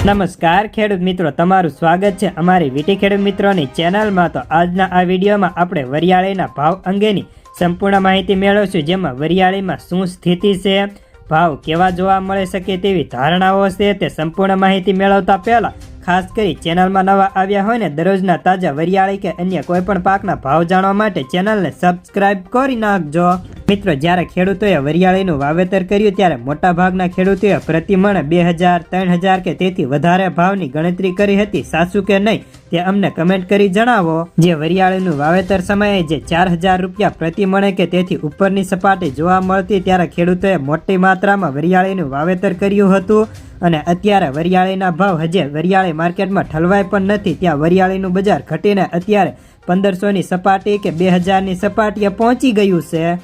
નમસ્કાર ખેડૂત મિત્રો, તમારું સ્વાગત છે અમારી વીટી ખેડૂત મિત્રોની ચેનલમાં। તો આજના આ વિડીયોમાં આપણે વરિયાળીના ભાવ અંગેની સંપૂર્ણ માહિતી મેળવશું, જેમાં વરિયાળીમાં શું સ્થિતિ છે, ભાવ કેવા જોવા મળી શકે તેવી ધારણાઓ છે, તે સંપૂર્ણ માહિતી મેળવતા પહેલા ખાસ કરી ચેનલમાં નવા આવ્યા હોય ને દરરોજના તાજા વરિયાળી કે અન્ય કોઈ પણ પાકના ભાવ જાણવા માટે ચેનલને સબસ્ક્રાઇબ કરી નાખજો। મિત્રો, જ્યારે ખેડૂતોએ વરિયાળીનું વાવેતર કર્યું ત્યારે મોટાભાગના ખેડૂતોએ પ્રતિ મણ 2000, 3000 કે તેથી વધારે ભાવની ગણતરી કરી હતી। સાચું કે નહીં તે અમને કમેન્ટ કરી જણાવો। જે વરિયાળીનું વાવેતર સમયે જે 4000 રૂપિયા પ્રતિ મણે કે તેથી ઉપરની સપાટી જોવા મળતી, ત્યારે ખેડૂતોએ મોટી માત્રામાં વરિયાળીનું વાવેતર કર્યું હતું અને અત્યારે વરિયાળીના ભાવ હજે વરિયાળી માર્કેટમાં ઠલવાય પણ નથી। ત્યાં વરિયાળીનું બજાર ઘટીને અત્યારે 1500ની સપાટી કે 2000ની સપાટીએ પહોંચી ગયું છે।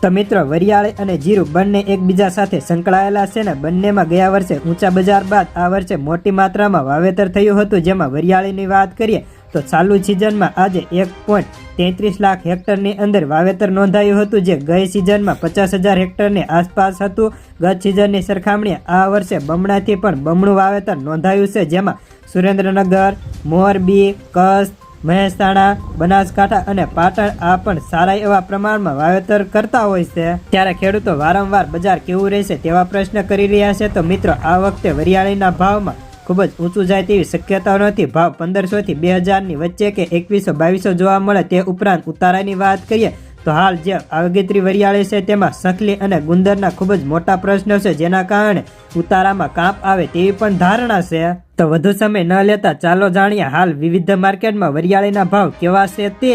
તો મિત્રો, વરિયાળી અને જીરું બંને એકબીજા સાથે સંકળાયેલા છે ને બંનેમાં ગયા વર્ષે ઊંચા બજાર બાદ આ વર્ષે મોટી માત્રામાં વાવેતર થયું હતું। જેમાં વરિયાળીની વાત કરીએ તો ચાલુ સિઝનમાં આજે 1.33 લાખ હેક્ટરની અંદર વાવેતર નોંધાયું હતું, જે ગઈ સિઝનમાં 50,000 હેક્ટરની આસપાસ હતું। ગત સિઝનની સરખામણીએ આ વર્ષે બમણાથી પણ બમણું વાવેતર નોંધાયું છે, જેમાં સુરેન્દ્રનગર, મોરબી, કચ્છ, મહેસાણા, બનાસકાંઠા અને પાટણ આ પણ સારા એવા પ્રમાણમાં વાવેતર કરતા હોય છે। ત્યારે ખેડૂતો વારંવાર બજાર કેવું રહેશે તેવા પ્રશ્ન કરી રહ્યા છે। તો મિત્રો, આ વખતે વરિયાળીના ભાવમાં ખૂબ જ ઊંચું જાય તેવી શક્યતાઓ નથી। ભાવ 1500 થી 2000ની વચ્ચે કે 2100-2200 જોવા મળે। તે ઉપરાંત ઉતારાની વાત કરીએ તો હાલ જે આગેતરી વરિયાળી છે તેમાં સંખલી અને ગુંદરના ખૂબ જ મોટા પ્રશ્નો છે, જેના કારણે ઉતારામાં કાપ આવે તેવી પણ ધારણા છે। તો વધુ સમય ન લેતા ચાલો જાણીએ હાલ વિવિધ માર્કેટમાં વરિયાળીના ભાવ કેવા છે તે।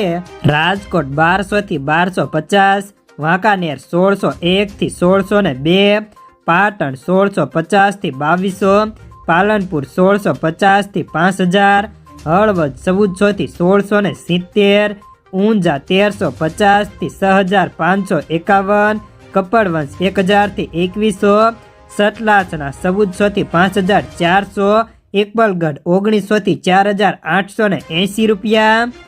રાજકોટ 1200 થી 1250, વાંકાનેર 1601 થી 1602, પાટણ 1650 થી 2200, પાલનપુર 1650 થી 5000, હળવદ 1400 થી 1670, ઊંઝા 1350 થી 6551, કપડવંશ 1000 થી 2100, સતલાસણા 1400 થી 5400, એકબલગઢ 1900 થી 4880 રૂપિયા,